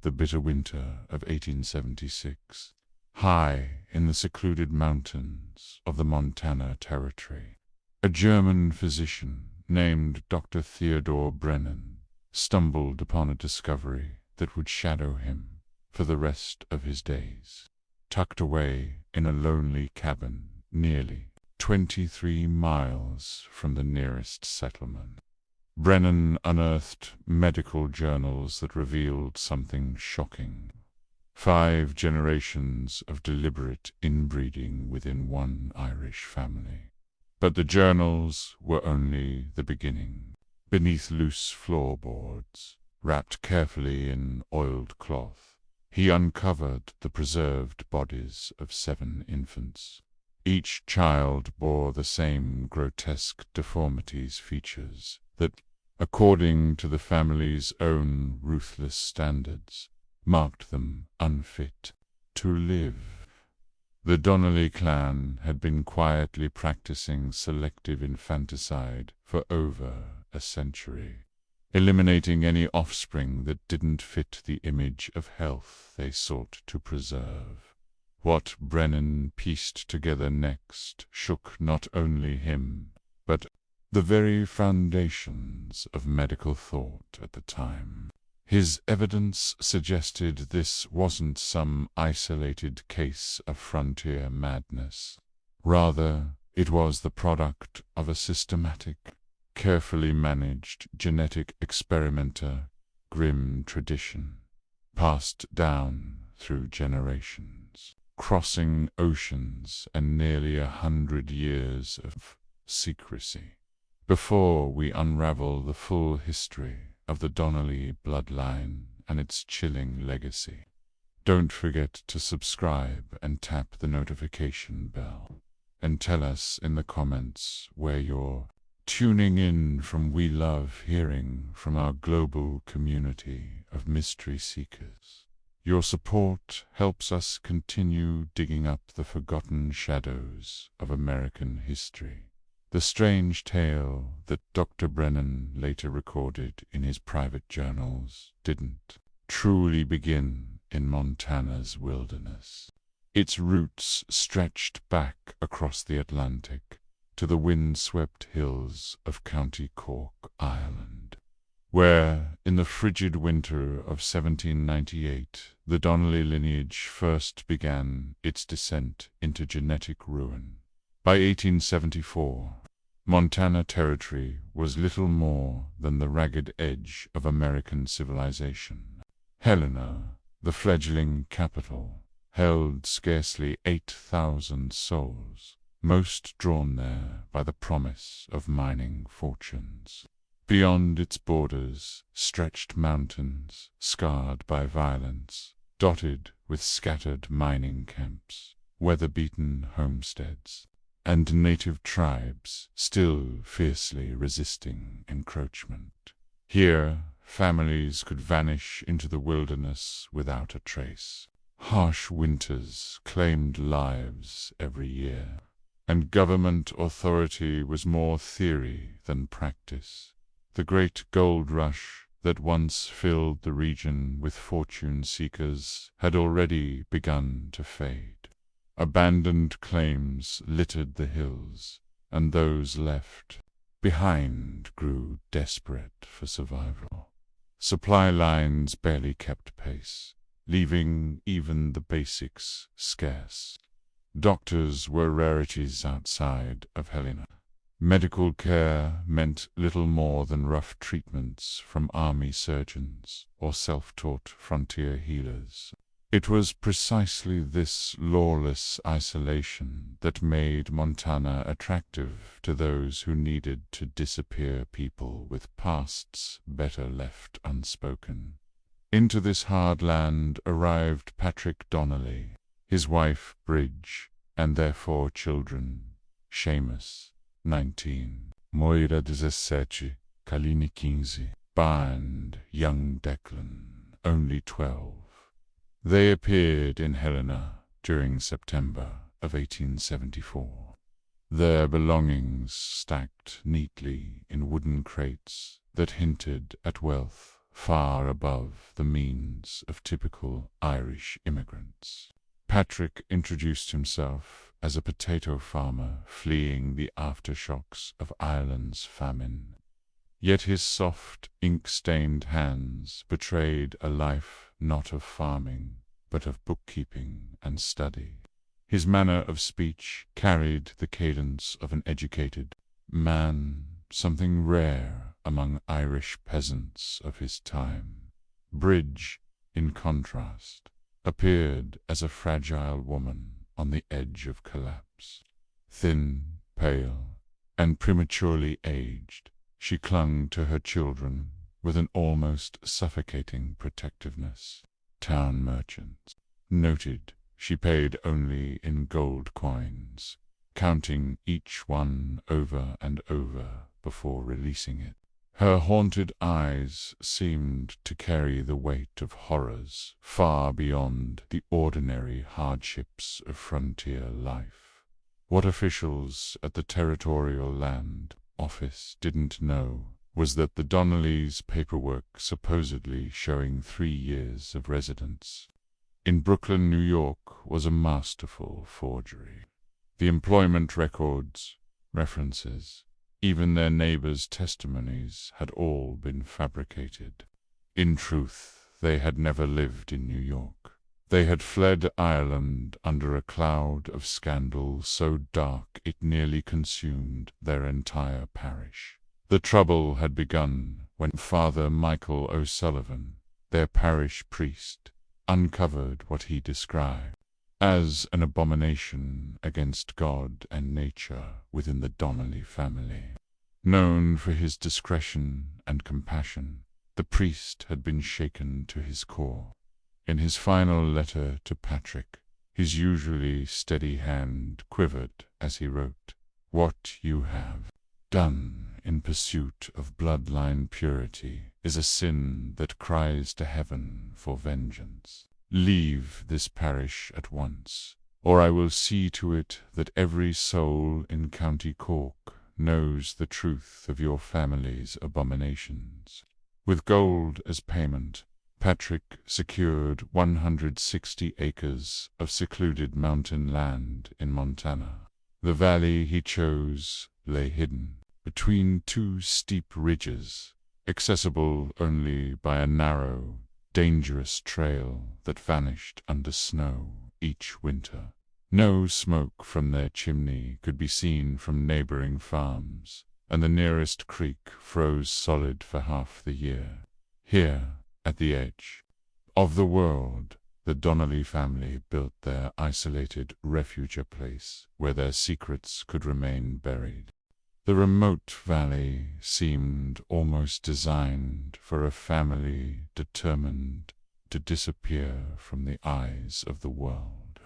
the bitter winter of 1876. High in the secluded mountains of the Montana Territory, a German physician named Dr. Theodor Brennan stumbled upon a discovery that would shadow him for the rest of his days. Tucked away in a lonely cabin nearly 23 miles from the nearest settlement, Brennan unearthed medical journals that revealed something shocking. 5 generations of deliberate inbreeding within one Irish family. But the journals were only the beginning. Beneath loose floorboards, wrapped carefully in oiled cloth, he uncovered the preserved bodies of 7 infants. Each child bore the same grotesque deformities features that, according to the family's own ruthless standards, marked them unfit to live. The Donnelly clan had been quietly practicing selective infanticide for over a century, eliminating any offspring that didn't fit the image of health they sought to preserve. What Brennan pieced together next shook not only him, but the very foundations of medical thought at the time. His evidence suggested this wasn't some isolated case of frontier madness. Rather, it was the product of a systematic, carefully managed genetic experimenter, grim tradition, passed down through generations, crossing oceans and nearly 100 years of secrecy. Before we unravel the full history of the Donnelly bloodline and its chilling legacy, don't forget to subscribe and tap the notification bell, and tell us in the comments where you're tuning in from. We love hearing from our global community of mystery seekers. Your support helps us continue digging up the forgotten shadows of American history. The strange tale that Dr. Brennan later recorded in his private journals didn't truly begin in Montana's wilderness. Its roots stretched back across the Atlantic to the wind-swept hills of County Cork, Ireland, where, in the frigid winter of 1798, the Donnelly lineage first began its descent into genetic ruin. By 1874, Montana Territory was little more than the ragged edge of American civilization. Helena, the fledgling capital, held scarcely 8,000 souls, most drawn there by the promise of mining fortunes. Beyond its borders stretched mountains, scarred by violence, dotted with scattered mining camps, weather-beaten homesteads, and native tribes still fiercely resisting encroachment. Here, families could vanish into the wilderness without a trace. Harsh winters claimed lives every year, and government authority was more theory than practice. The great gold rush that once filled the region with fortune seekers had already begun to fade. Abandoned claims littered the hills, and those left behind grew desperate for survival. Supply lines barely kept pace, leaving even the basics scarce. Doctors were rarities outside of Helena. Medical care meant little more than rough treatments from army surgeons or self-taught frontier healers. It was precisely this lawless isolation that made Montana attractive to those who needed to disappear people with pasts better left unspoken. Into this hard land arrived Patrick Donnelly, his wife Bridge, and their 4 children, Seamus, 19, Moira, 17, Kalini, 15, and young Declan, only 12. They appeared in Helena during September of 1874, their belongings stacked neatly in wooden crates that hinted at wealth far above the means of typical Irish immigrants. Patrick introduced himself as a potato farmer fleeing the aftershocks of Ireland's famine. Yet his soft, ink-stained hands betrayed a life not of farming, but of bookkeeping and study. His manner of speech carried the cadence of an educated man, something rare among Irish peasants of his time. Bridge, in contrast, appeared as a fragile woman on the edge of collapse. Thin, pale, and prematurely aged, she clung to her children with an almost suffocating protectiveness. Town merchants noted she paid only in gold coins, counting each one over and over before releasing it. Her haunted eyes seemed to carry the weight of horrors far beyond the ordinary hardships of frontier life. What officials at the Territorial Land Office didn't know was that the Donnellys' paperwork supposedly showing 3 years of residence in Brooklyn, New York, was a masterful forgery. The employment records, references, even their neighbors' testimonies had all been fabricated. In truth, they had never lived in New York. They had fled Ireland under a cloud of scandal so dark it nearly consumed their entire parish. The trouble had begun when Father Michael O'Sullivan, their parish priest, uncovered what he described as an abomination against God and nature within the Donnelly family. Known for his discretion and compassion, the priest had been shaken to his core. In his final letter to Patrick, his usually steady hand quivered as he wrote, "What you have done in pursuit of bloodline purity is a sin that cries to heaven for vengeance. Leave this parish at once, or I will see to it that every soul in County Cork knows the truth of your family's abominations." With gold as payment, Patrick secured 160 acres of secluded mountain land in Montana. The valley he chose lay hidden between 2 steep ridges, accessible only by a narrow, dangerous trail that vanished under snow each winter. No smoke from their chimney could be seen from neighboring farms, and the nearest creek froze solid for half the year. Here, at the edge of the world, the Donnelly family built their isolated refuge place where their secrets could remain buried. The remote valley seemed almost designed for a family determined to disappear from the eyes of the world.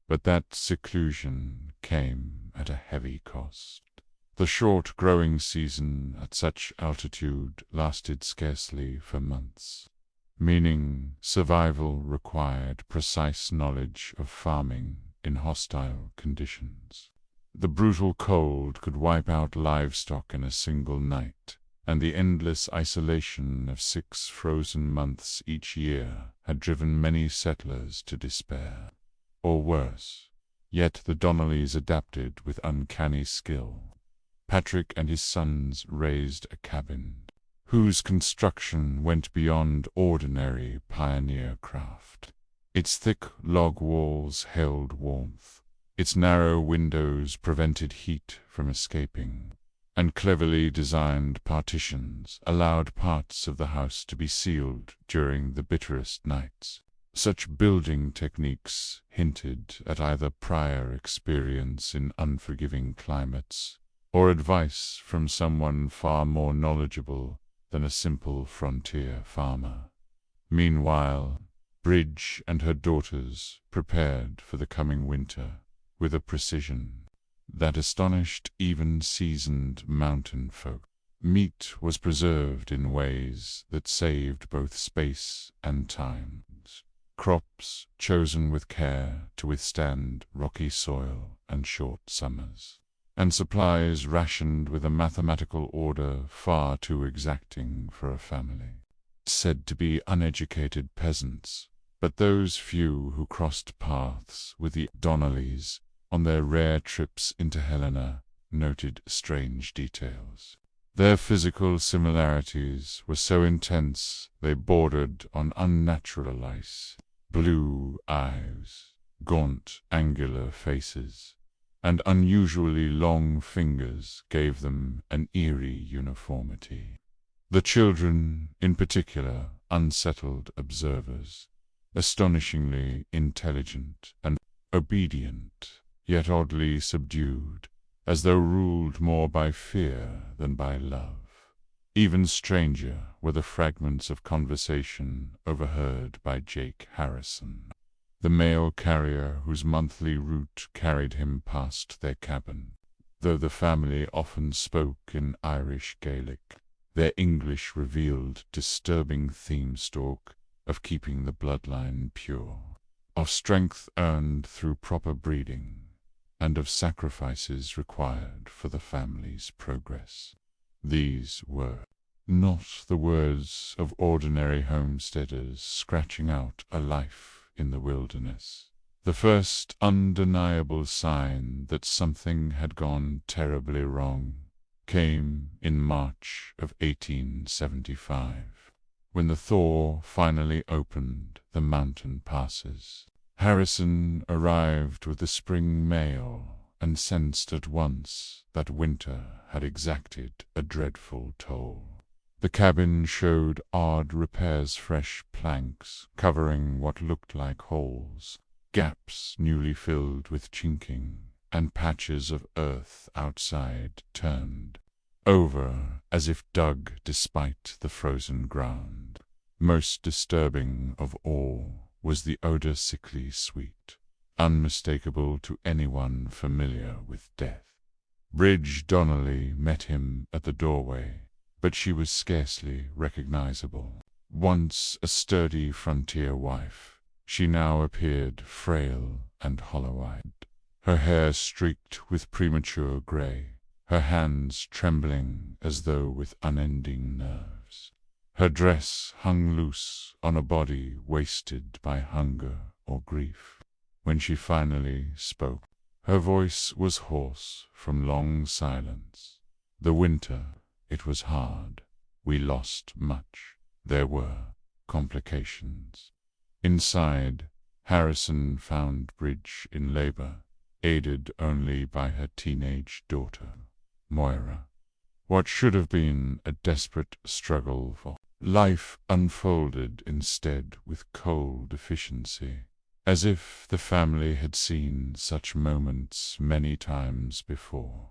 But that seclusion came at a heavy cost. The short growing season at such altitude lasted scarcely for months, meaning survival required precise knowledge of farming in hostile conditions. The brutal cold could wipe out livestock in a single night, and the endless isolation of 6 frozen months each year had driven many settlers to despair. Or worse, yet the Donnellys adapted with uncanny skill. Patrick and his sons raised a cabin whose construction went beyond ordinary pioneer craft. Its thick log walls held warmth, its narrow windows prevented heat from escaping, and cleverly designed partitions allowed parts of the house to be sealed during the bitterest nights. Such building techniques hinted at either prior experience in unforgiving climates, or advice from someone far more knowledgeable than a simple frontier farmer. Meanwhile, Bridge and her daughters prepared for the coming winter with a precision that astonished even seasoned mountain folk. Meat was preserved in ways that saved both space and time. Crops chosen with care to withstand rocky soil and short summers, and supplies rationed with a mathematical order far too exacting for a family. said to be uneducated peasants, but those few who crossed paths with the Donnellys on their rare trips into Helena noted strange details. Their physical similarities were so intense they bordered on unnatural ice. Blue eyes, gaunt, angular faces, and unusually long fingers gave them an eerie uniformity. The children, in particular, unsettled observers, astonishingly intelligent and obedient, yet oddly subdued, as though ruled more by fear than by love. Even stranger were the fragments of conversation overheard by Jake Harrison, the mail carrier whose monthly route carried him past their cabin. Though the family often spoke in Irish Gaelic, their English revealed disturbing theme-talk of keeping the bloodline pure, of strength earned through proper breeding, and of sacrifices required for the family's progress. These were not the words of ordinary homesteaders scratching out a life in the wilderness. The first undeniable sign that something had gone terribly wrong came in March of 1875, when the thaw finally opened the mountain passes. Harrison arrived with the spring mail and sensed at once that winter had exacted a dreadful toll. The cabin showed odd repairs, fresh planks covering what looked like holes, gaps newly filled with chinking, and patches of earth outside turned over as if dug despite the frozen ground. Most disturbing of all was the odor, sickly sweet, unmistakable to anyone familiar with death. Bridge Donnelly met him at the doorway, but she was scarcely recognizable. Once a sturdy frontier wife, she now appeared frail and hollow-eyed, her hair streaked with premature gray, her hands trembling as though with unending nerves. Her dress hung loose on a body wasted by hunger or grief. When she finally spoke, her voice was hoarse from long silence. The winter, it was hard. We lost much. There were complications. Inside, Harrison found Bridge in labor, aided only by her teenage daughter, Moira. What should have been a desperate struggle for life unfolded instead with cold efficiency, as if the family had seen such moments many times before.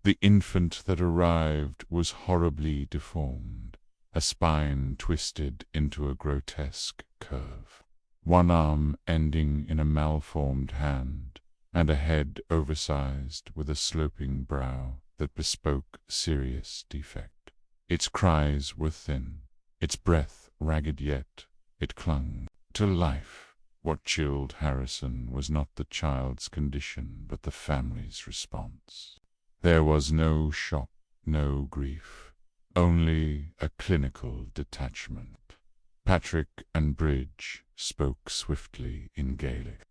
The infant that arrived was horribly deformed, a spine twisted into a grotesque curve, one arm ending in a malformed hand, and a head oversized with a sloping brow that bespoke serious defect. Its cries were thin, its breath ragged, yet it clung to life. What chilled Harrison was not the child's condition, but the family's response. There was no shock, no grief, only a clinical detachment. Patrick and Bridge spoke swiftly in Gaelic,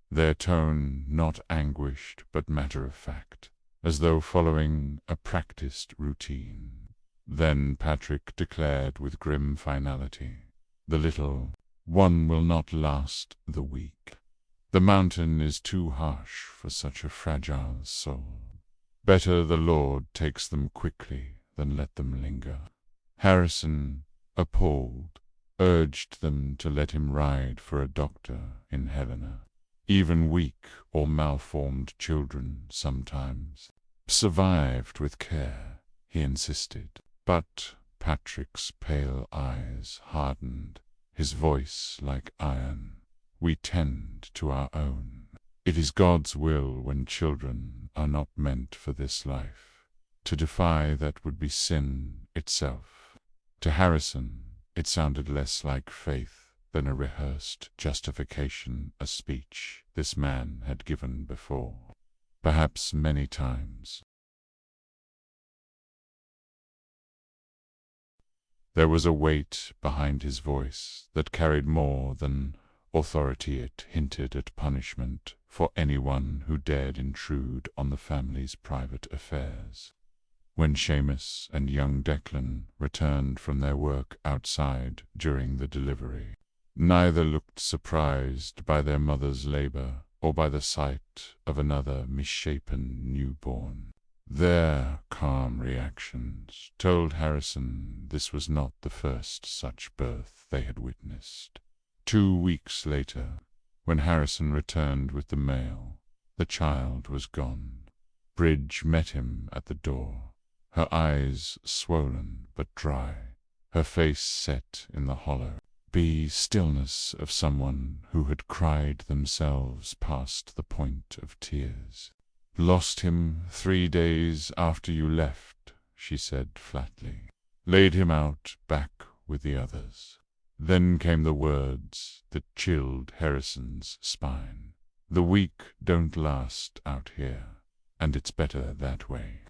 their tone not anguished but matter-of-fact, as though following a practiced routine. Then Patrick declared with grim finality, "The little one will not last the week. The mountain is too harsh for such a fragile soul. Better the Lord takes them quickly than let them linger." Harrison, appalled, urged them to let him ride for a doctor in Helena. Even weak or malformed children sometimes survived with care, he insisted. But Patrick's pale eyes hardened, his voice like iron. "We tend to our own. It is God's will when children are not meant for this life. To defy that would be sin itself." To Harrison, it sounded less like faith than a rehearsed justification, a speech this man had given before, perhaps many times. There was a weight behind his voice that carried more than authority. It hinted at punishment for anyone who dared intrude on the family's private affairs. When Seamus and young Declan returned from their work outside during the delivery, neither looked surprised by their mother's labor or by the sight of another misshapen newborn. Their calm reactions told Harrison this was not the first such birth they had witnessed. 2 weeks later, when Harrison returned with the mail, the child was gone. Bridge met him at the door, her eyes swollen but dry, her face set in the hollow stillness of someone who had cried themselves past the point of tears. "Lost him 3 days after you left," she said flatly. "Laid him out back with the others." Then came the words that chilled Harrison's spine. "The weak don't last out here, and it's better that way."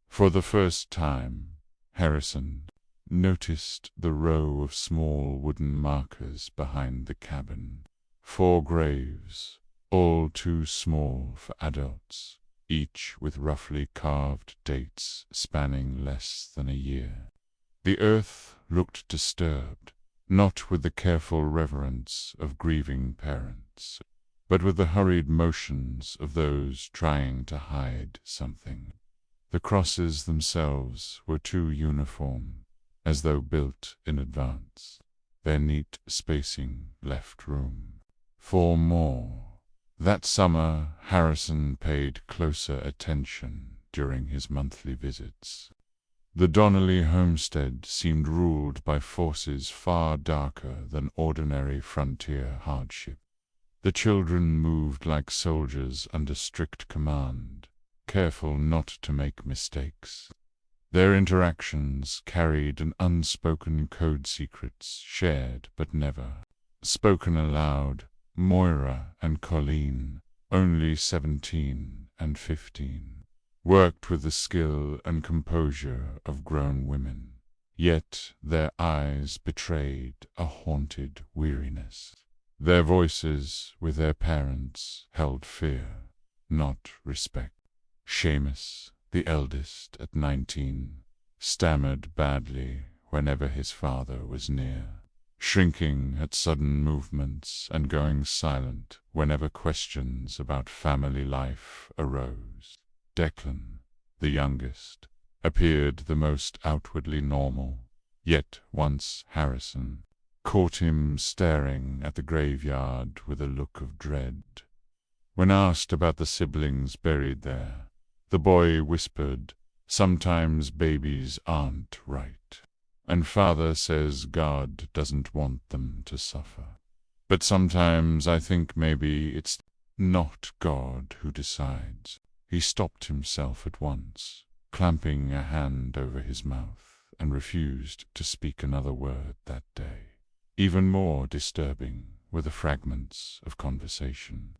For the first time, Harrison noticed the row of small wooden markers behind the cabin. 4 graves, all too small for adults, each with roughly carved dates spanning less than a year. The earth looked disturbed, not with the careful reverence of grieving parents, but with the hurried motions of those trying to hide something. The crosses themselves were too uniform, as though built in advance. Their neat spacing left room for more. That summer, Harrison paid closer attention during his monthly visits. The Donnelly homestead seemed ruled by forces far darker than ordinary frontier hardship. The children moved like soldiers under strict command, careful not to make mistakes. Their interactions carried an unspoken code, secrets shared but never spoken aloud. Moira and Colleen, only 17 and 15, worked with the skill and composure of grown women, yet their eyes betrayed a haunted weariness. Their voices with their parents held fear, not respect. Seamus, the eldest at 19, stammered badly whenever his father was near, shrinking at sudden movements and going silent whenever questions about family life arose. Declan, the youngest, appeared the most outwardly normal, yet once Harrison caught him staring at the graveyard with a look of dread. When asked about the siblings buried there, the boy whispered, "Sometimes babies aren't right, and father says God doesn't want them to suffer. But sometimes I think maybe it's not God who decides." He stopped himself at once, clamping a hand over his mouth, and refused to speak another word that day. Even more disturbing were the fragments of conversation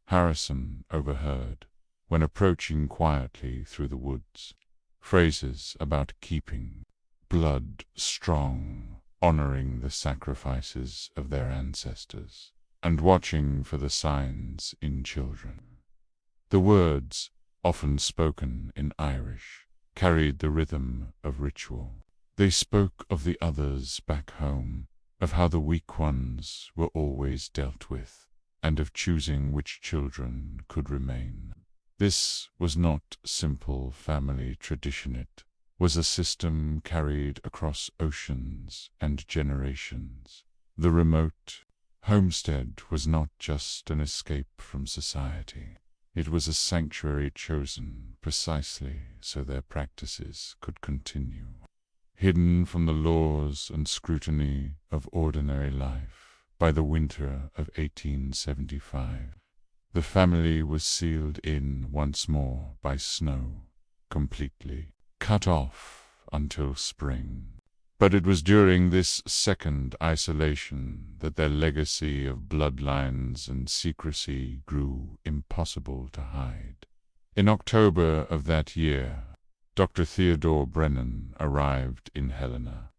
Harrison overheard when approaching quietly through the woods. Phrases about keeping blood strong, honoring the sacrifices of their ancestors, and watching for the signs in children. The words, often spoken in Irish, carried the rhythm of ritual. They spoke of the others back home, of how the weak ones were always dealt with, and of choosing which children could remain. This was not simple family tradition. It was a system carried across oceans and generations. The remote homestead was not just an escape from society. It was a sanctuary chosen precisely so their practices could continue. Hidden from the laws and scrutiny of ordinary life by the winter of 1875, the family was sealed in once more by snow, completely cut off until spring. But it was during this second isolation that their legacy of bloodlines and secrecy grew impossible to hide. In October of that year, Dr. Theodore Brennan arrived in Helena.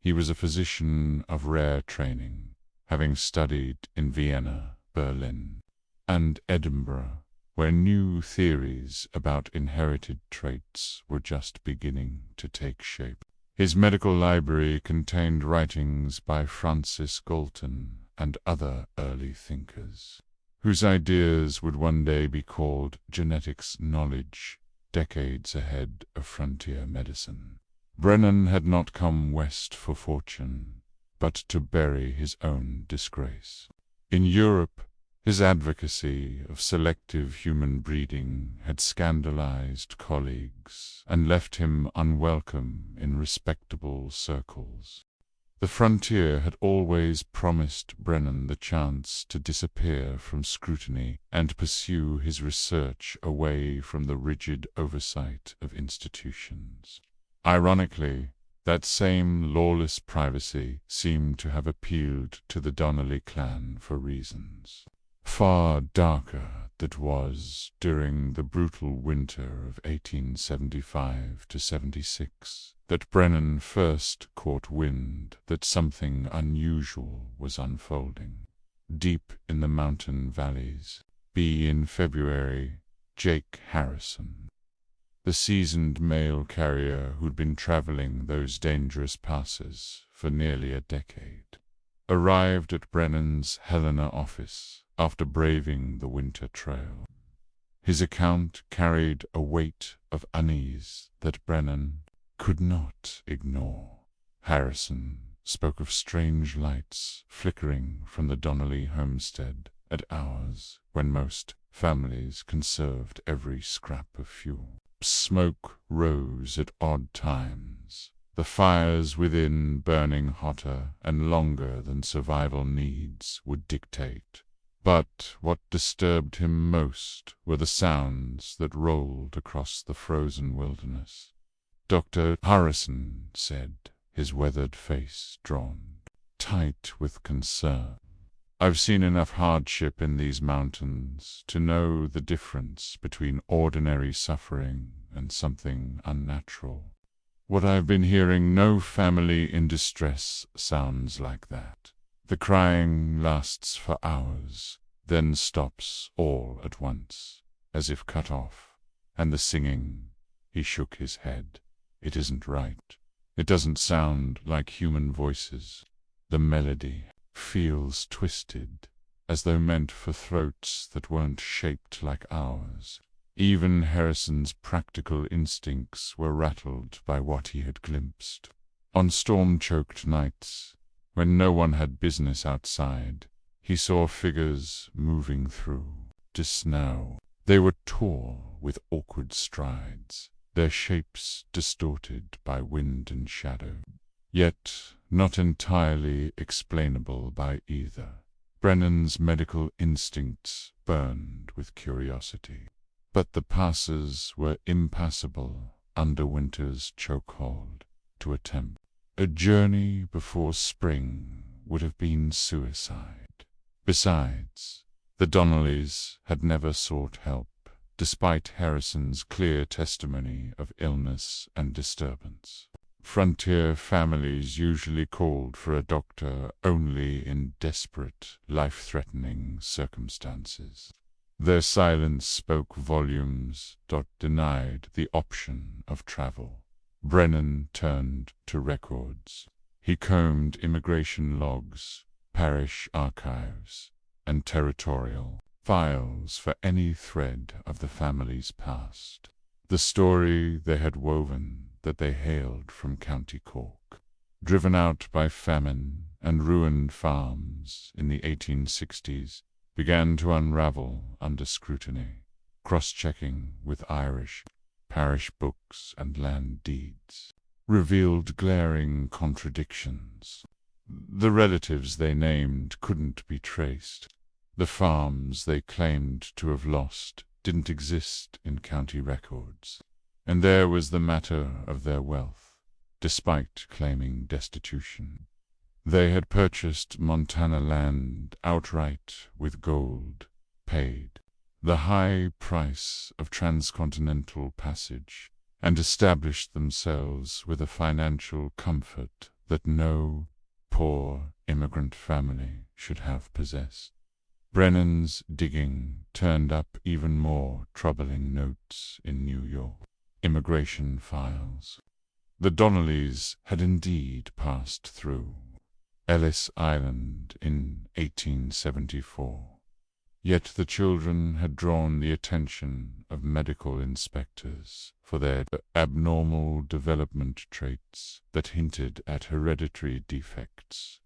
He was a physician of rare training, having studied in Vienna, Berlin, and Edinburgh, where new theories about inherited traits were just beginning to take shape. His medical library contained writings by Francis Galton and other early thinkers, whose ideas would one day be called genetics knowledge, decades ahead of frontier medicine. Brennan had not come west for fortune, but to bury his own disgrace. In Europe, his advocacy of selective human breeding had scandalized colleagues and left him unwelcome in respectable circles. The frontier had always promised Brennan the chance to disappear from scrutiny and pursue his research away from the rigid oversight of institutions. Ironically, that same lawless privacy seemed to have appealed to the Donnelly clan for reasons far darker that was during the brutal winter of 1875–76 that Brennan first caught wind that something unusual was unfolding. Deep in the mountain valleys, in February, Jake Harrison, the seasoned mail carrier who'd been traveling those dangerous passes for nearly a decade, arrived at Brennan's Helena office after braving the winter trail. His account carried a weight of unease that Brennan could not ignore. Harrison spoke of strange lights flickering from the Donnelly homestead at hours when most families conserved every scrap of fuel. Smoke rose at odd times, the fires within burning hotter and longer than survival needs would dictate. But what disturbed him most were the sounds that rolled across the frozen wilderness. Dr. Harrison said, his weathered face drawn tight with concern, "I've seen enough hardship in these mountains to know the difference between ordinary suffering and something unnatural. What I've been hearing, no family in distress sounds like that. The crying lasts for hours, then stops all at once, as if cut off, and the singing," he shook his head, "it isn't right. It doesn't sound like human voices. The melody feels twisted, as though meant for throats that weren't shaped like ours." Even Harrison's practical instincts were rattled by what he had glimpsed. On storm-choked nights, when no one had business outside, he saw figures moving through the snow. They were tall with awkward strides, their shapes distorted by wind and shadow, yet not entirely explainable by either. Brennan's medical instincts burned with curiosity. But the passes were impassable under winter's chokehold to attempt. A journey before spring would have been suicide. Besides, the Donnellys had never sought help, despite Harrison's clear testimony of illness and disturbance. Frontier families usually called for a doctor only in desperate, life-threatening circumstances. Their silence spoke volumes. Denied the option of travel. Brennan turned to records. He combed immigration logs, parish archives, and territorial files for any thread of the family's past. The story they had woven that they hailed from County Cork, driven out by famine and ruined farms in the 1860s, began to unravel under scrutiny. Cross-checking with Irish parish books and land deeds revealed glaring contradictions. The relatives they named couldn't be traced. The farms they claimed to have lost didn't exist in county records. And there was the matter of their wealth, despite claiming destitution. They had purchased Montana land outright with gold, paid the high price of transcontinental passage, and established themselves with a financial comfort that no poor immigrant family should have possessed. Brennan's digging turned up even more troubling notes in New York immigration files. The Donnellys had indeed passed through Ellis Island in 1874. Yet the children had drawn the attention of medical inspectors for their abnormal development traits that hinted at hereditary defects.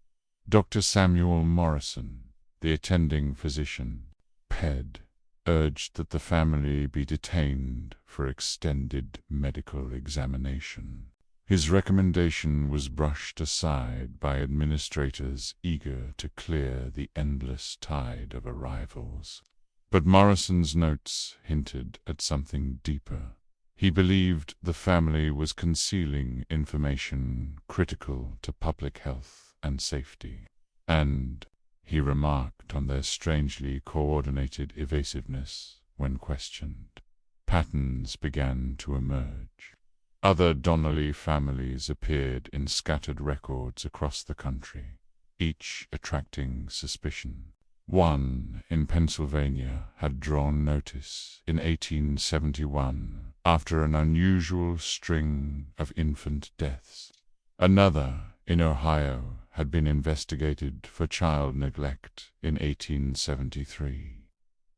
Dr. Samuel Morrison, the attending physician, PED, urged that the family be detained for extended medical examination. His recommendation was brushed aside by administrators eager to clear the endless tide of arrivals. But Morrison's notes hinted at something deeper. He believed the family was concealing information critical to public health and safety, and he remarked on their strangely coordinated evasiveness when questioned. Patterns began to emerge. Other Donnelly families appeared in scattered records across the country, each attracting suspicion. One in Pennsylvania had drawn notice in 1871 after an unusual string of infant deaths. Another in Ohio had been investigated for child neglect in 1873,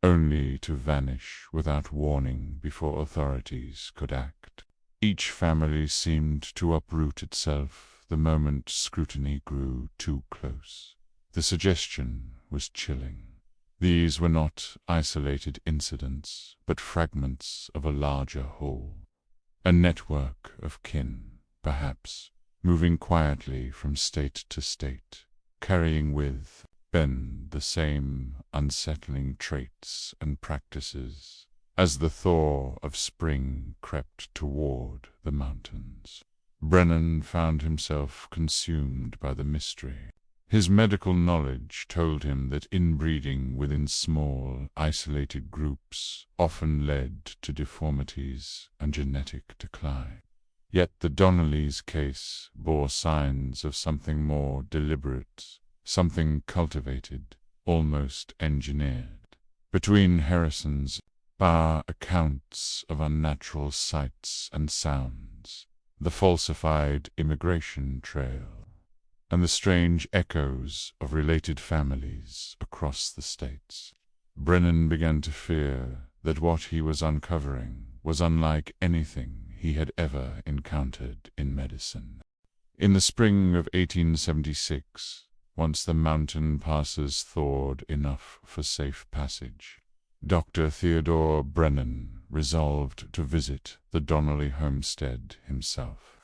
only to vanish without warning before authorities could act. Each family seemed to uproot itself the moment scrutiny grew too close. The suggestion was chilling. These were not isolated incidents, but fragments of a larger whole. A network of kin, perhaps, moving quietly from state to state, carrying with them the same unsettling traits and practices as the thaw of spring crept toward the mountains. Brennan found himself consumed by the mystery. His medical knowledge told him that inbreeding within small, isolated groups often led to deformities and genetic decline. Yet the Donnellys' case bore signs of something more deliberate, something cultivated, almost engineered. Between Harrison's accounts of unnatural sights and sounds, the falsified immigration trail, and the strange echoes of related families across the states, Brennan began to fear that what he was uncovering was unlike anything he had ever encountered in medicine. In the spring of 1876, once the mountain passes thawed enough for safe passage, Dr. Theodore Brennan resolved to visit the Donnelly homestead himself.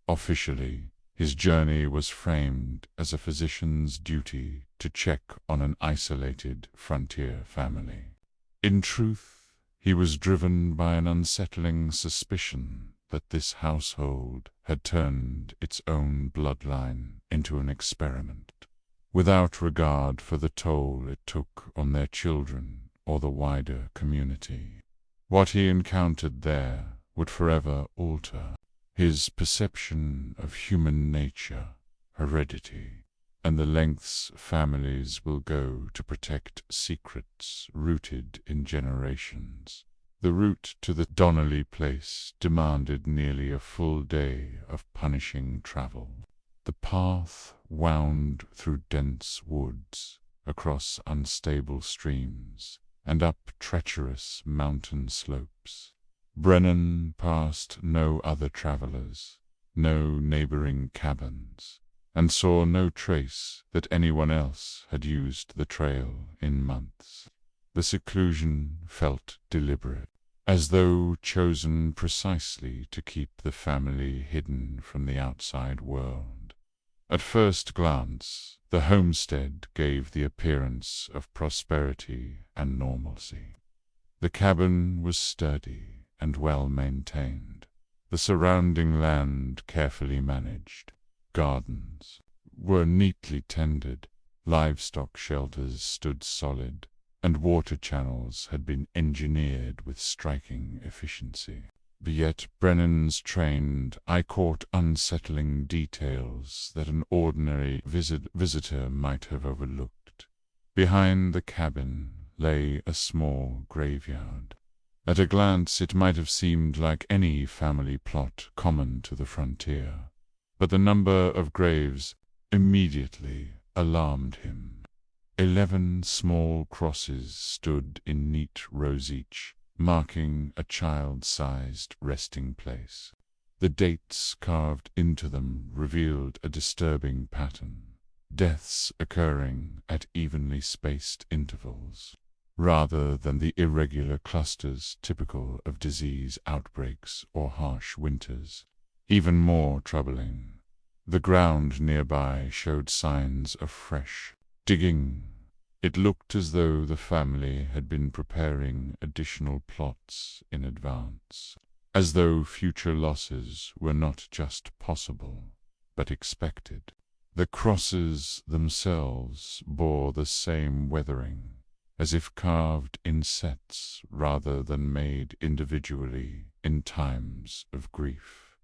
Officially, his journey was framed as a physician's duty to check on an isolated frontier family. In truth, he was driven by an unsettling suspicion that this household had turned its own bloodline into an experiment, without regard for the toll it took on their children or the wider community. What he encountered there would forever alter his perception of human nature, heredity, and the lengths families will go to protect secrets rooted in generations. The route to the Donnelly place demanded nearly a full day of punishing travel. The path wound through dense woods, across unstable streams, and up treacherous mountain slopes. Brennan passed no other travelers, no neighboring cabins, and saw no trace that anyone else had used the trail in months. The seclusion felt deliberate, as though chosen precisely to keep the family hidden from the outside world. At first glance, the homestead gave the appearance of prosperity and normalcy. The cabin was sturdy and well maintained, the surrounding land carefully managed. Gardens were neatly tended, livestock shelters stood solid, and water channels had been engineered with striking efficiency. Yet Brennan's trained eye caught unsettling details that an ordinary visitor might have overlooked. Behind the cabin lay a small graveyard. At a glance it might have seemed like any family plot common to the frontier, but the number of graves immediately alarmed him. 11 small crosses stood in neat rows each, marking a child-sized resting place. The dates carved into them revealed a disturbing pattern, deaths occurring at evenly spaced intervals, rather than the irregular clusters typical of disease outbreaks or harsh winters. Even more troubling, the ground nearby showed signs of fresh digging. It looked as though the family had been preparing additional plots in advance, as though future losses were not just possible, but expected. The crosses themselves bore the same weathering, as if carved in sets rather than made individually in times of grief.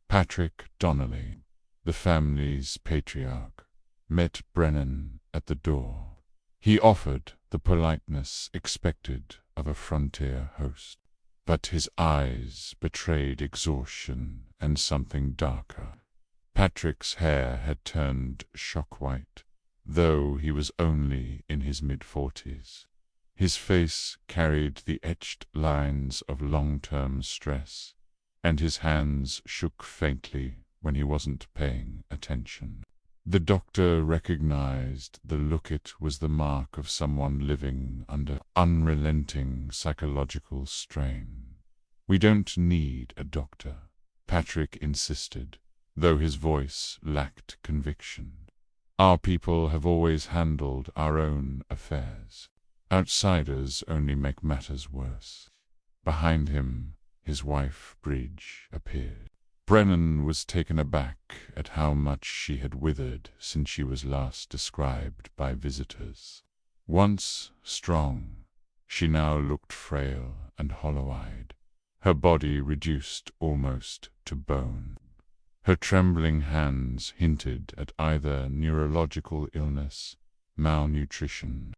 Patrick Donnelly, the family's patriarch, met Brennan at the door. He offered the politeness expected of a frontier host, but his eyes betrayed exhaustion and something darker. Patrick's hair had turned shock-white, though he was only in his mid-40s. His face carried the etched lines of long-term stress, and his hands shook faintly when he wasn't paying attention. The doctor recognized the look. It was the mark of someone living under unrelenting psychological strain. "We don't need a doctor," Patrick insisted, though his voice lacked conviction. "Our people have always handled our own affairs. Outsiders only make matters worse." Behind him, his wife, Bridge, appeared. Brennan was taken aback at how much she had withered since she was last described by visitors. Once strong, she now looked frail and hollow-eyed, her body reduced almost to bone. Her trembling hands hinted at either neurological illness, malnutrition,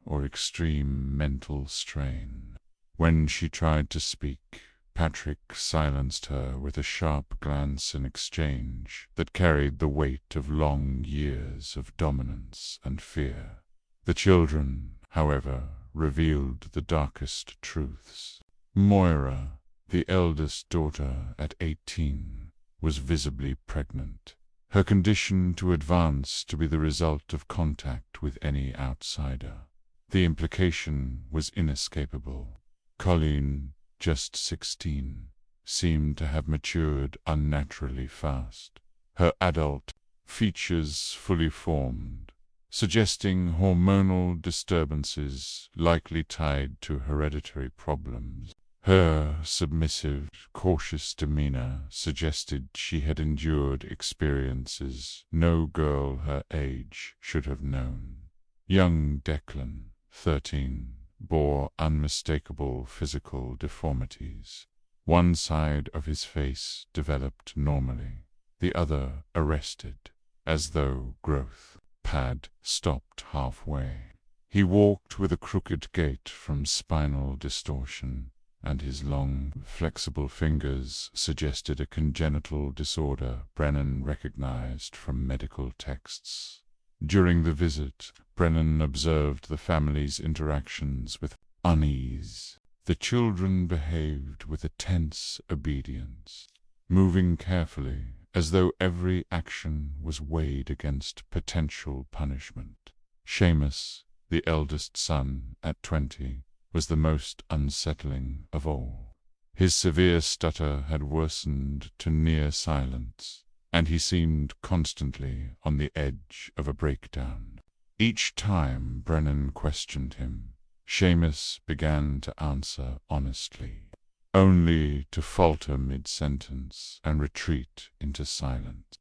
or extreme mental strain. When she tried to speak, Patrick silenced her with a sharp glance in exchange that carried the weight of long years of dominance and fear. The children, however, revealed the darkest truths. Moira, the eldest daughter at 18, was visibly pregnant, her condition to advance to be the result of contact with any outsider. The implication was inescapable. Colleen, just 16, seemed to have matured unnaturally fast, her adult features fully formed, suggesting hormonal disturbances likely tied to hereditary problems. Her submissive, cautious demeanor suggested she had endured experiences no girl her age should have known. Young Declan, 13, bore unmistakable physical deformities. One side of his face developed normally, the other arrested, as though growth had stopped halfway. He walked with a crooked gait from spinal distortion, and his long, flexible fingers suggested a congenital disorder Brennan recognized from medical texts. During the visit, Brennan observed the family's interactions with unease. The children behaved with a tense obedience, moving carefully as though every action was weighed against potential punishment. Seamus, the eldest son at 20, was the most unsettling of all. His severe stutter had worsened to near silence, and he seemed constantly on the edge of a breakdown. Each time Brennan questioned him, Seamus began to answer honestly, only to falter mid-sentence and retreat into silence,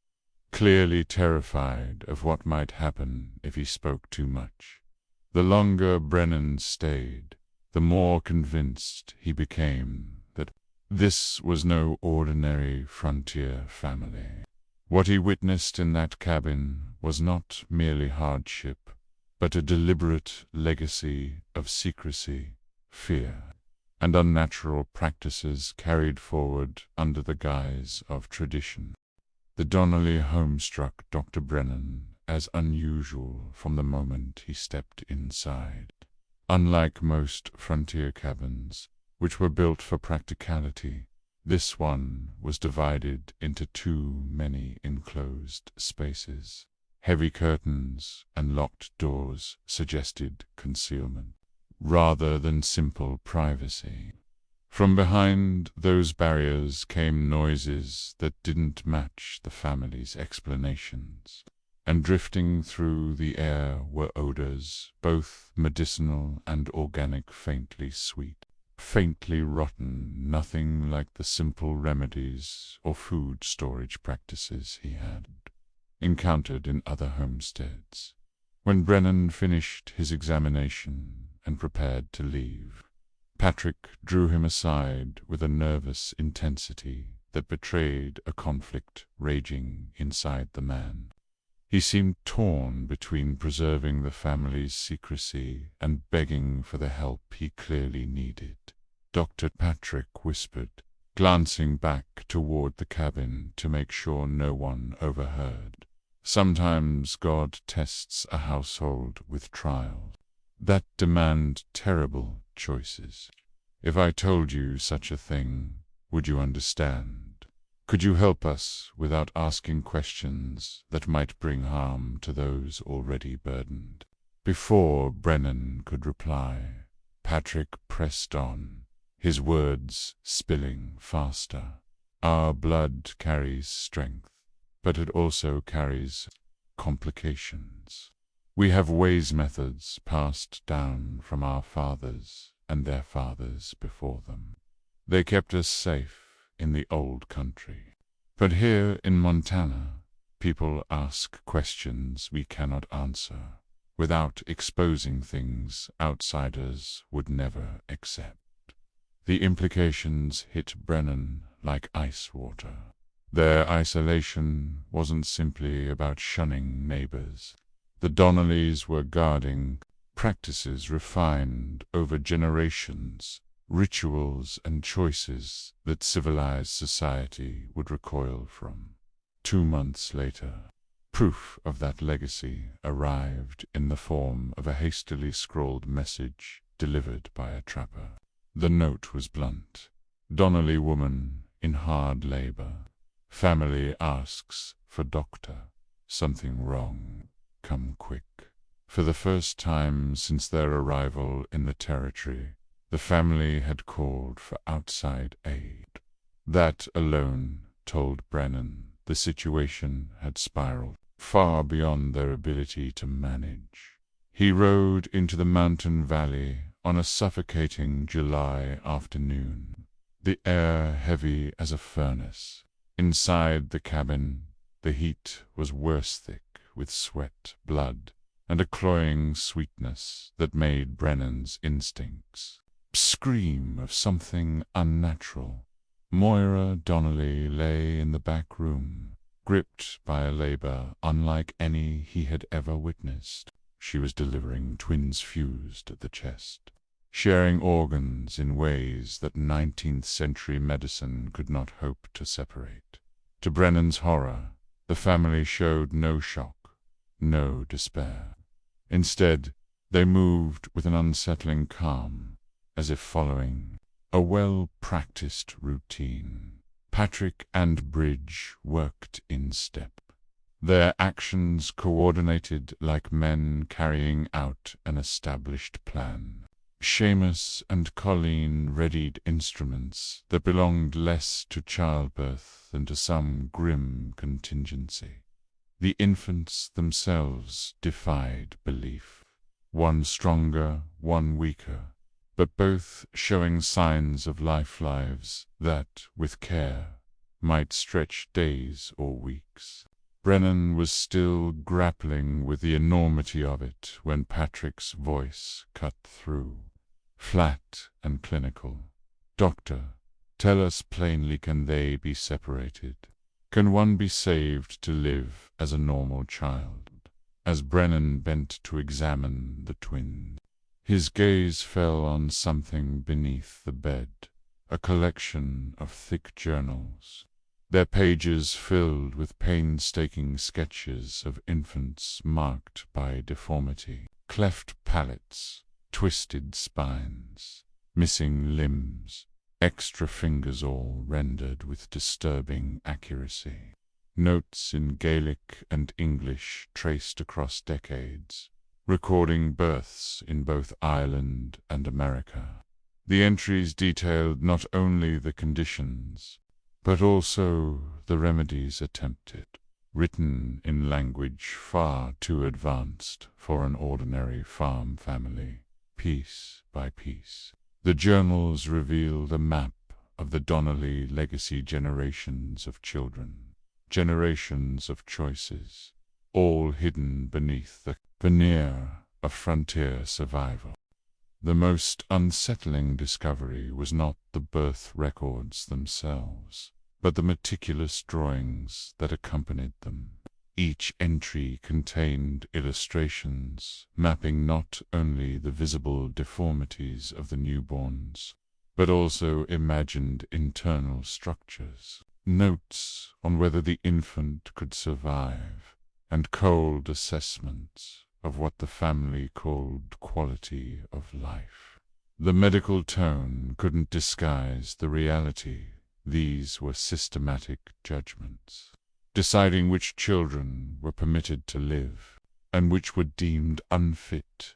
clearly terrified of what might happen if he spoke too much. The longer Brennan stayed, the more convinced he became that This was no ordinary frontier family. What he witnessed in that cabin was not merely hardship, but a deliberate legacy of secrecy, fear, and unnatural practices carried forward under the guise of tradition. The Donnelly home struck Dr. Brennan as unusual from the moment he stepped inside. Unlike most frontier cabins, which were built for practicality, this one was divided into too many enclosed spaces. Heavy curtains and locked doors suggested concealment, rather than simple privacy. From behind those barriers came noises that didn't match the family's explanations, and drifting through the air were odors, both medicinal and organic, faintly sweet, faintly rotten, nothing like the simple remedies or food storage practices he had encountered in other homesteads. When Brennan finished his examination and prepared to leave, Patrick drew him aside with a nervous intensity that betrayed a conflict raging inside the man. He seemed torn between preserving the family's secrecy and begging for the help he clearly needed. Dr. Patrick whispered, glancing back toward the cabin to make sure no one overheard. Sometimes God tests a household with trials that demand terrible choices. If I told you such a thing, would you understand? Could you help us without asking questions that might bring harm to those already burdened? Before Brennan could reply, Patrick pressed on, his words spilling faster. Our blood carries strength, but it also carries complications. We have methods passed down from our fathers and their fathers before them. They kept us safe in the old country. But here in Montana, people ask questions we cannot answer, without exposing things outsiders would never accept. The implications hit Brennan like ice water. Their isolation wasn't simply about shunning neighbors. The Donnellys were guarding practices refined over generations, rituals and choices that civilized society would recoil from. 2 months later, proof of that legacy arrived in the form of a hastily scrawled message delivered by a trapper. The note was blunt. Donnelly woman in hard labor. Family asks for doctor. Something wrong. Come quick. For the first time since their arrival in the territory, the family had called for outside aid. That alone told Brennan the situation had spiraled far beyond their ability to manage. He rode into the mountain valley on a suffocating July afternoon, the air heavy as a furnace. Inside the cabin, the heat was thick with sweat, blood, and a cloying sweetness that made Brennan's instincts scream of something unnatural. Moira Donnelly lay in the back room, gripped by a labor unlike any he had ever witnessed. She was delivering twins fused at the chest, sharing organs in ways that 19th century medicine could not hope to separate. To Brennan's horror, the family showed no shock, no despair. Instead, they moved with an unsettling calm, as if following a well-practiced routine. Patrick and Bridge worked in step, their actions coordinated like men carrying out an established plan. Seamus and Colleen readied instruments that belonged less to childbirth than to some grim contingency. The infants themselves defied belief, one stronger, one weaker, but both showing signs of lives that, with care, might stretch days or weeks. Brennan was still grappling with the enormity of it when Patrick's voice cut through, flat and clinical. "Doctor, Tell us plainly, can they be separated? Can one be saved to live as a normal child? As Brennan bent to examine the twins, his gaze fell on something beneath the bed, a collection of thick journals, their pages filled with painstaking sketches of infants marked by deformity, cleft palates, twisted spines, missing limbs, extra fingers, all rendered with disturbing accuracy. Notes in Gaelic and English traced across decades, recording births in both Ireland and America. The entries detailed not only the conditions, but also the remedies attempted, written in language far too advanced for an ordinary farm family. Piece by piece, the journals revealed a map of the Donnelly legacy, generations of children, generations of choices, all hidden beneath the veneer of frontier survival. The most unsettling discovery was not the birth records themselves, but the meticulous drawings that accompanied them. Each entry contained illustrations mapping not only the visible deformities of the newborns, but also imagined internal structures, notes on whether the infant could survive, and cold assessments of what the family called quality of life. The medical tone couldn't disguise the reality. These were systematic judgments, deciding which children were permitted to live and which were deemed unfit.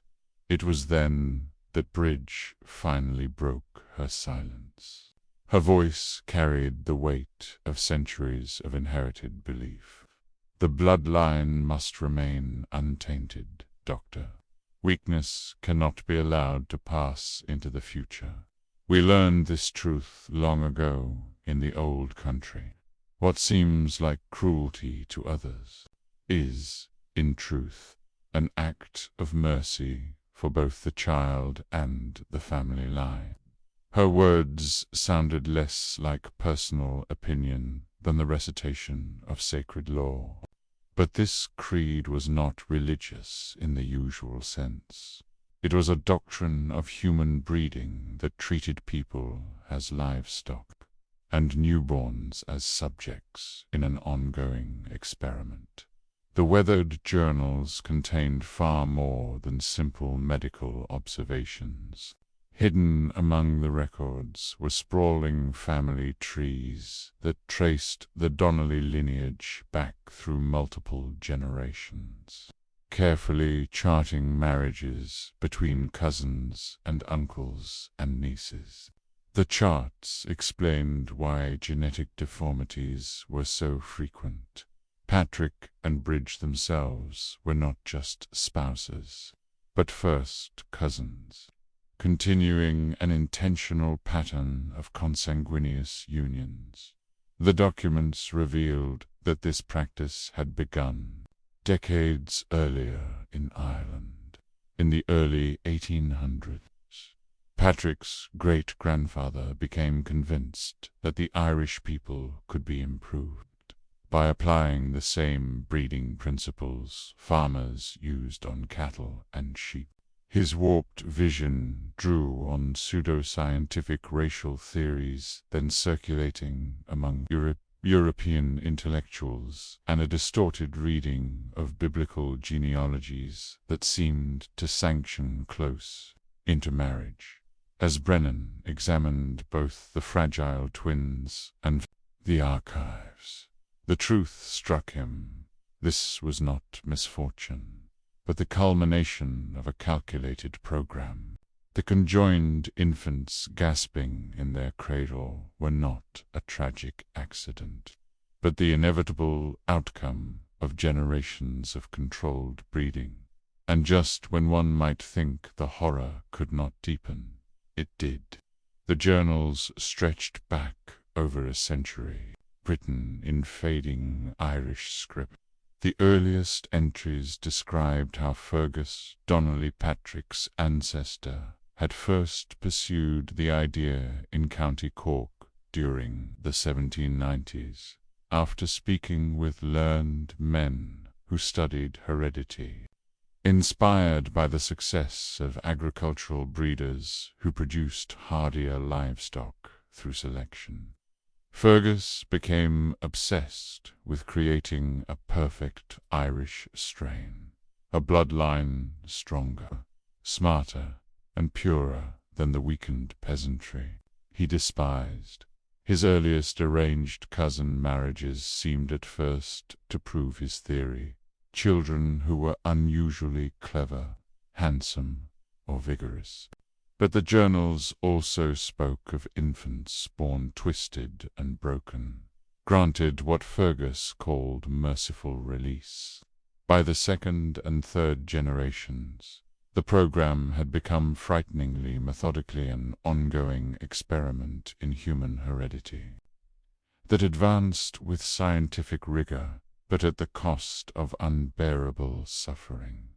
It was then that Bridge finally broke her silence. Her voice carried the weight of centuries of inherited belief. The bloodline must remain untainted, Doctor. Weakness cannot be allowed to pass into the future. We learned this truth long ago in the old country. What seems like cruelty to others is, in truth, an act of mercy for both the child and the family line. Her words sounded less like personal opinion than the recitation of sacred law. But this creed was not religious in the usual sense. It was a doctrine of human breeding that treated people as livestock and newborns as subjects in an ongoing experiment. The weathered journals contained far more than simple medical observations. Hidden among the records were sprawling family trees that traced the Donnelly lineage back through multiple generations, carefully charting marriages between cousins and uncles and nieces. The charts explained why genetic deformities were so frequent. Patrick and Bridge themselves were not just spouses, but first cousins, continuing an intentional pattern of consanguineous unions. The documents revealed that this practice had begun decades earlier in Ireland, in the early 1800s. Patrick's great-grandfather became convinced that the Irish people could be improved by applying the same breeding principles farmers used on cattle and sheep. His warped vision drew on pseudoscientific racial theories then circulating among European intellectuals and a distorted reading of biblical genealogies that seemed to sanction close intermarriage. As Brennan examined both the fragile twins and the archives, the truth struck him. This was not misfortune, but the culmination of a calculated program. The conjoined infants gasping in their cradle were not a tragic accident, but the inevitable outcome of generations of controlled breeding. And just when one might think the horror could not deepen, it did. The journals stretched back over a century, written in fading Irish script. The earliest entries described how Fergus Donnelly, Patrick's ancestor, had first pursued the idea in County Cork during the 1790s, after speaking with learned men who studied heredity. Inspired by the success of agricultural breeders who produced hardier livestock through selection, Fergus became obsessed with creating a perfect Irish strain, a bloodline stronger, smarter, and purer than the weakened peasantry he despised. His earliest arranged cousin marriages seemed at first to prove his theory. Children who were unusually clever, handsome, or vigorous. But the journals also spoke of infants born twisted and broken, granted what Fergus called merciful release. By the second and third generations, the program had become frighteningly methodically an ongoing experiment in human heredity that advanced with scientific rigor, but at the cost of unbearable suffering.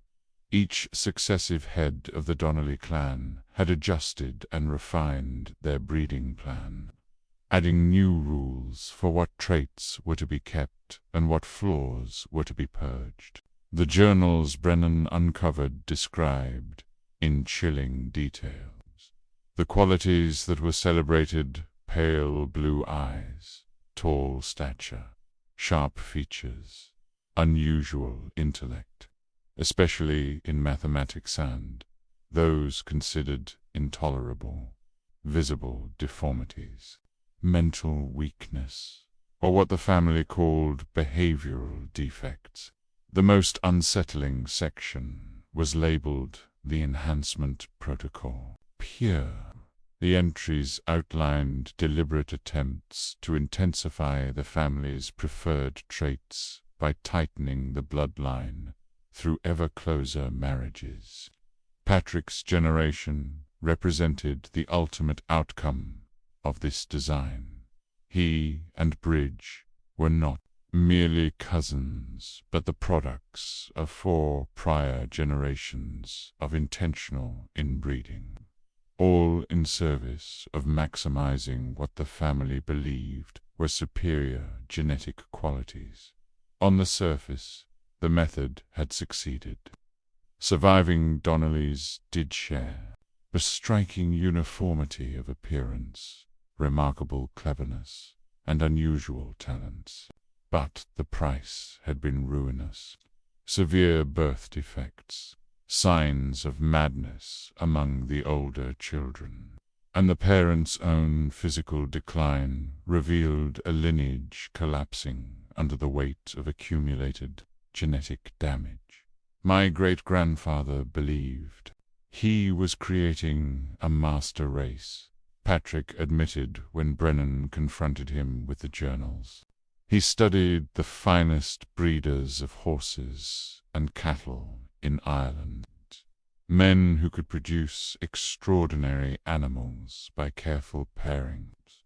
Each successive head of the Donnelly clan had adjusted and refined their breeding plan, adding new rules for what traits were to be kept and what flaws were to be purged. The journals Brennan uncovered described, in chilling details, the qualities that were celebrated: pale blue eyes, tall stature, sharp features, unusual intellect, especially in mathematics, and those considered intolerable, visible deformities, mental weakness, or what the family called behavioral defects. The most unsettling section was labeled the Enhancement Protocol. Pure. The entries outlined deliberate attempts to intensify the family's preferred traits by tightening the bloodline through ever closer marriages. Patrick's generation represented the ultimate outcome of this design. He and Bridge were not merely cousins, but the products of 4 prior generations of intentional inbreeding, all in service of maximizing what the family believed were superior genetic qualities. On the surface, the method had succeeded. Surviving Donnellys did share a striking uniformity of appearance, remarkable cleverness, and unusual talents. But the price had been ruinous. Severe birth defects, signs of madness among the older children, and the parents' own physical decline revealed a lineage collapsing under the weight of accumulated genetic damage. My great-grandfather believed he was creating a master race, Patrick admitted when Brennan confronted him with the journals. He studied the finest breeders of horses and cattle in Ireland, men who could produce extraordinary animals by careful pairings.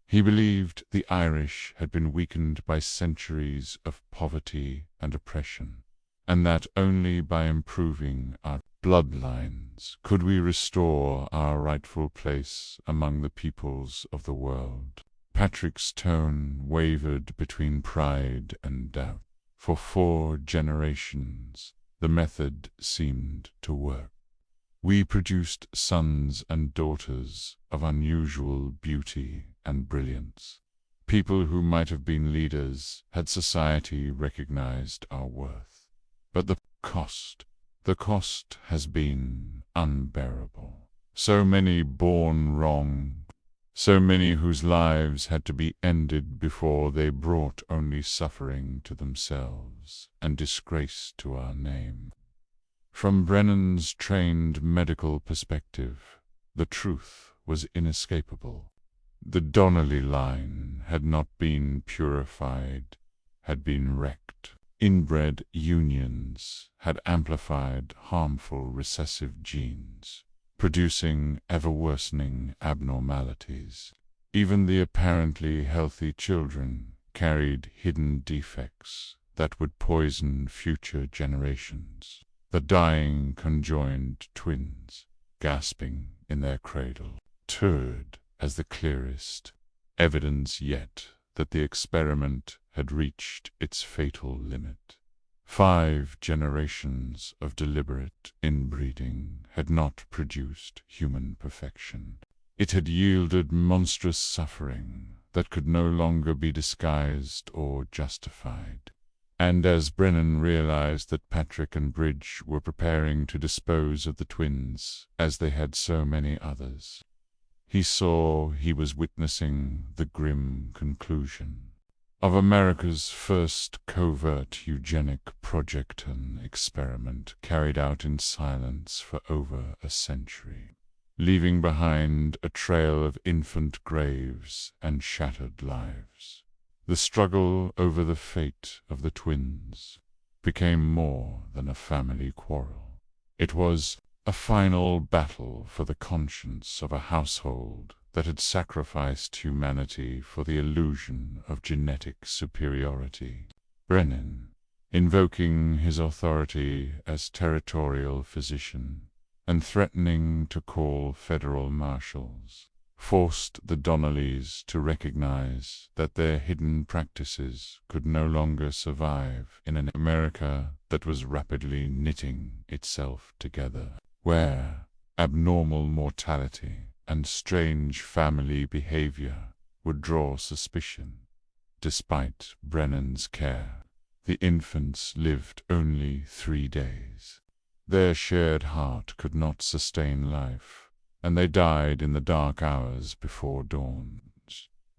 He believed the Irish had been weakened by centuries of poverty and oppression, and that only by improving our bloodlines could we restore our rightful place among the peoples of the world. Patrick's tone wavered between pride and doubt. For 4 generations, the method seemed to work. We produced sons and daughters of unusual beauty and brilliance. People who might have been leaders had society recognized our worth. But the cost has been unbearable. So many born wrong, so many whose lives had to be ended before they brought only suffering to themselves and disgrace to our name. From Brennan's trained medical perspective, the truth was inescapable. The Donnelly line had not been purified, had been wrecked. Inbred unions had amplified harmful recessive genes, producing ever-worsening abnormalities. Even the apparently healthy children carried hidden defects that would poison future generations. The dying conjoined twins, gasping in their cradle, turned as the clearest evidence yet that the experiment had reached its fatal limit. 5 generations of deliberate inbreeding had not produced human perfection. It had yielded monstrous suffering that could no longer be disguised or justified. And as Brennan realized that Patrick and Bridge were preparing to dispose of the twins, as they had so many others, he saw he was witnessing the grim conclusion of America's first covert eugenic project, an experiment carried out in silence for over a century, leaving behind a trail of infant graves and shattered lives. The struggle over the fate of the twins became more than a family quarrel. It was a final battle for the conscience of a household that had sacrificed humanity for the illusion of genetic superiority. Brennan, invoking his authority as territorial physician and threatening to call federal marshals, forced the Donnellys to recognize that their hidden practices could no longer survive in an America that was rapidly knitting itself together, where abnormal mortality and strange family behavior would draw suspicion. Despite Brennan's care, the infants lived only 3 days. Their shared heart could not sustain life, and they died in the dark hours before dawn.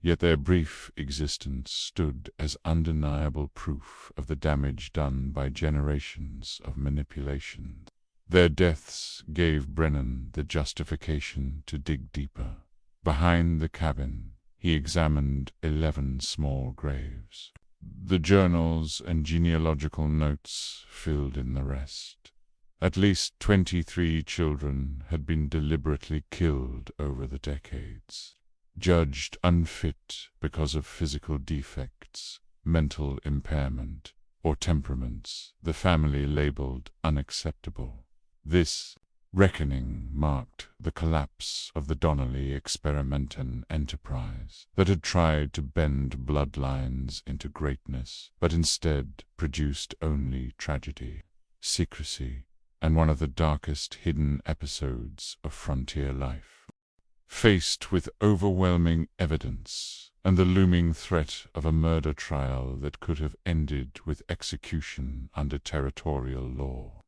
Yet their brief existence stood as undeniable proof of the damage done by generations of manipulation. Their deaths gave Brennan the justification to dig deeper. Behind the cabin, he examined 11 small graves. The journals and genealogical notes filled in the rest. At least 23 children had been deliberately killed over the decades, judged unfit because of physical defects, mental impairment, or temperaments the family labeled unacceptable. This reckoning marked the collapse of the Donnelly experimental enterprise that had tried to bend bloodlines into greatness, but instead produced only tragedy, secrecy, and one of the darkest hidden episodes of frontier life. Faced with overwhelming evidence and the looming threat of a murder trial that could have ended with execution under territorial law,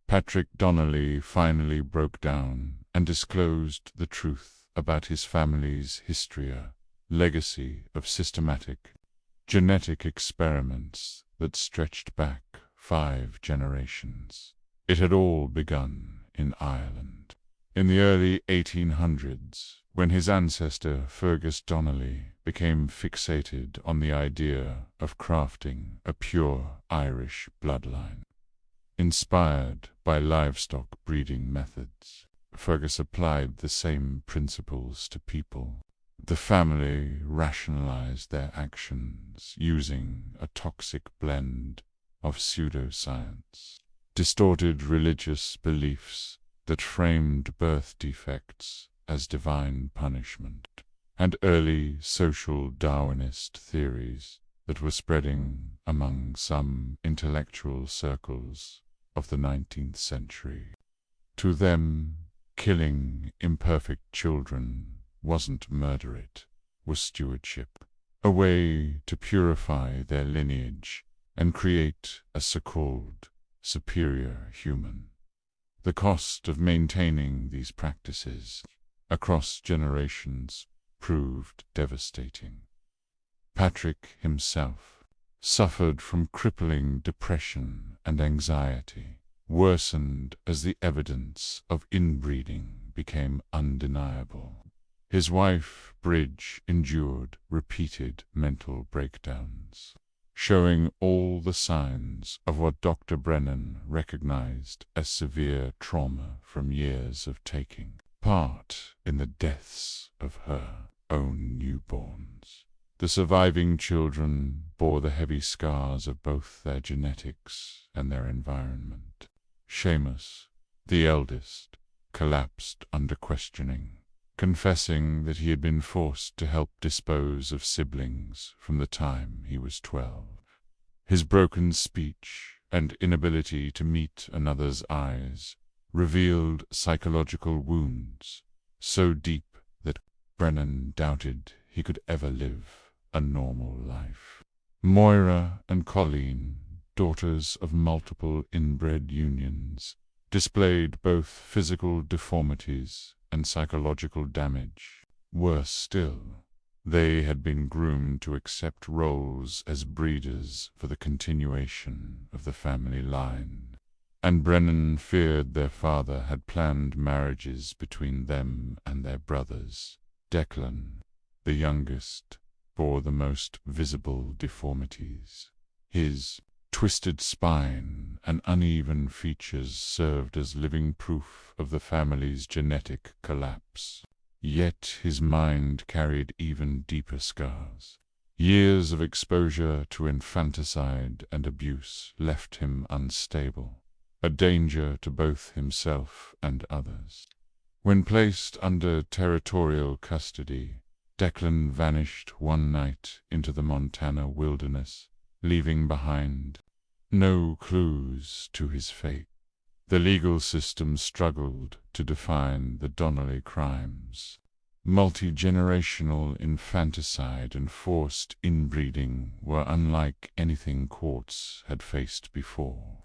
Patrick Donnelly finally broke down and disclosed the truth about his family's history, a legacy of systematic genetic experiments that stretched back 5 generations. It had all begun in Ireland, in the early 1800s, when his ancestor Fergus Donnelly became fixated on the idea of crafting a pure Irish bloodline. Inspired by livestock breeding methods, Fergus applied the same principles to people. The family rationalized their actions using a toxic blend of pseudoscience, distorted religious beliefs that framed birth defects as divine punishment, and early social Darwinist theories that were spreading among some intellectual circles of the 19th century. To them, killing imperfect children wasn't murder, it was stewardship, a way to purify their lineage and create a so-called superior human. The cost of maintaining these practices across generations proved devastating. Patrick himself suffered from crippling depression and anxiety, worsened as the evidence of inbreeding became undeniable. His wife, Bridge, endured repeated mental breakdowns, showing all the signs of what Dr. Brennan recognized as severe trauma from years of taking part in the deaths of her own newborns. The surviving children bore the heavy scars of both their genetics and their environment. Seamus, the eldest, collapsed under questioning, confessing that he had been forced to help dispose of siblings from the time he was 12. His broken speech and inability to meet another's eyes revealed psychological wounds so deep that Brennan doubted he could ever live a normal life. Moira and Colleen, daughters of multiple inbred unions, displayed both physical deformities and psychological damage. Worse still, they had been groomed to accept roles as breeders for the continuation of the family line, and Brennan feared their father had planned marriages between them and their brothers. Declan, the youngest, bore the most visible deformities. His twisted spine and uneven features served as living proof of the family's genetic collapse. Yet his mind carried even deeper scars. Years of exposure to infanticide and abuse left him unstable, a danger to both himself and others. When placed under territorial custody, Declan vanished one night into the Montana wilderness, leaving behind no clues to his fate. The legal system struggled to define the Donnelly crimes. Multi-generational infanticide and forced inbreeding were unlike anything courts had faced before.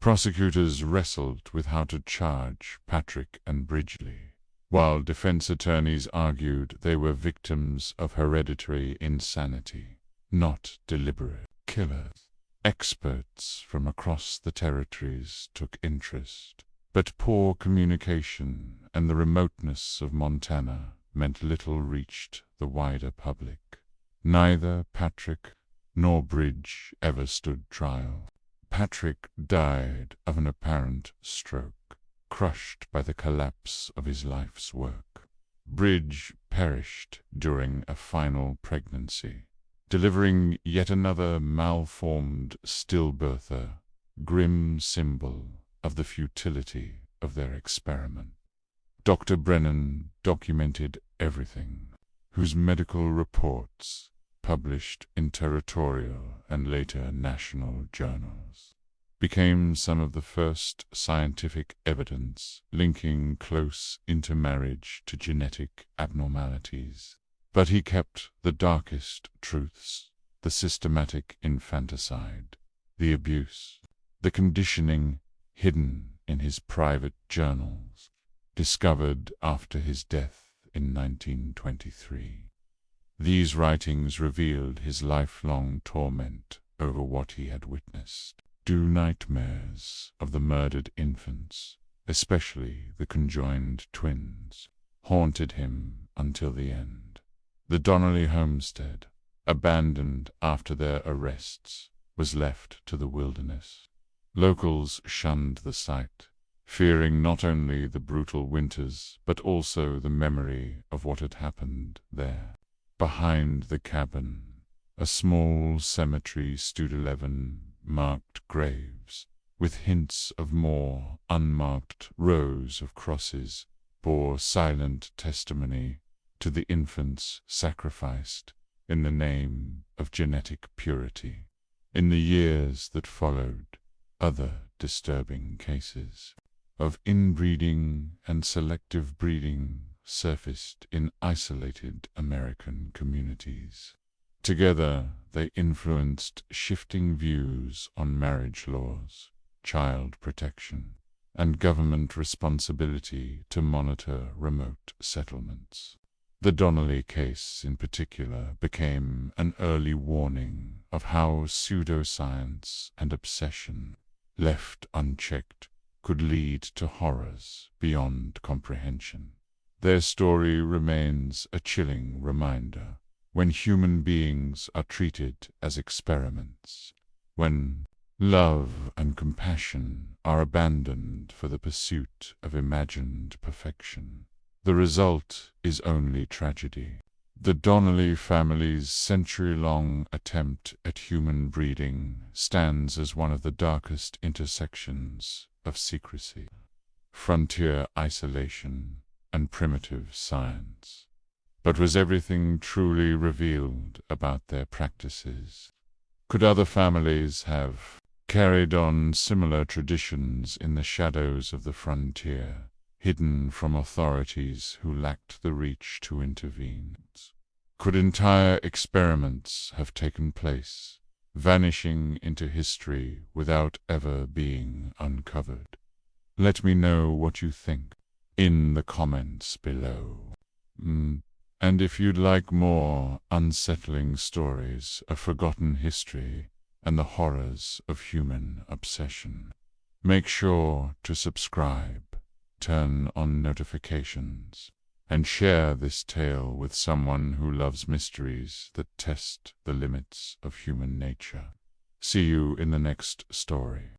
Prosecutors wrestled with how to charge Patrick and Bridgley, while defense attorneys argued they were victims of hereditary insanity, not deliberate killers. Experts from across the territories took interest, but poor communication and the remoteness of Montana meant little reached the wider public. Neither Patrick nor Bridge ever stood trial. Patrick died of an apparent stroke, crushed by the collapse of his life's work. Bridge perished during a final pregnancy, delivering yet another malformed stillbirther, grim symbol of the futility of their experiment. Dr. Brennan documented everything, whose medical reports, published in territorial and later national journals, became some of the first scientific evidence linking close intermarriage to genetic abnormalities. But he kept the darkest truths, the systematic infanticide, the abuse, the conditioning hidden in his private journals, discovered after his death in 1923. These writings revealed his lifelong torment over what he had witnessed. Nightmares of the murdered infants, especially the conjoined twins, haunted him until the end. The Donnelly homestead, abandoned after their arrests, was left to the wilderness. Locals shunned the site, fearing not only the brutal winters but also the memory of what had happened there. Behind the cabin, a small cemetery stood 11 marked graves, with hints of more unmarked rows of crosses, bore silent testimony to the infants sacrificed in the name of genetic purity. In the years that followed, other disturbing cases of inbreeding and selective breeding surfaced in isolated American communities. Together, they influenced shifting views on marriage laws, child protection, and government responsibility to monitor remote settlements. The Donnelly case, in particular, became an early warning of how pseudoscience and obsession, left unchecked, could lead to horrors beyond comprehension. Their story remains a chilling reminder: when human beings are treated as experiments, when love and compassion are abandoned for the pursuit of imagined perfection, the result is only tragedy. The Donnelly family's century-long attempt at human breeding stands as one of the darkest intersections of secrecy, frontier isolation, and primitive science. But was everything truly revealed about their practices? Could other families have carried on similar traditions in the shadows of the frontier, hidden from authorities who lacked the reach to intervene? Could entire experiments have taken place, vanishing into history without ever being uncovered? Let me know what you think in the comments below. And if you'd like more unsettling stories of forgotten history and the horrors of human obsession, make sure to subscribe, turn on notifications, and share this tale with someone who loves mysteries that test the limits of human nature. See you in the next story.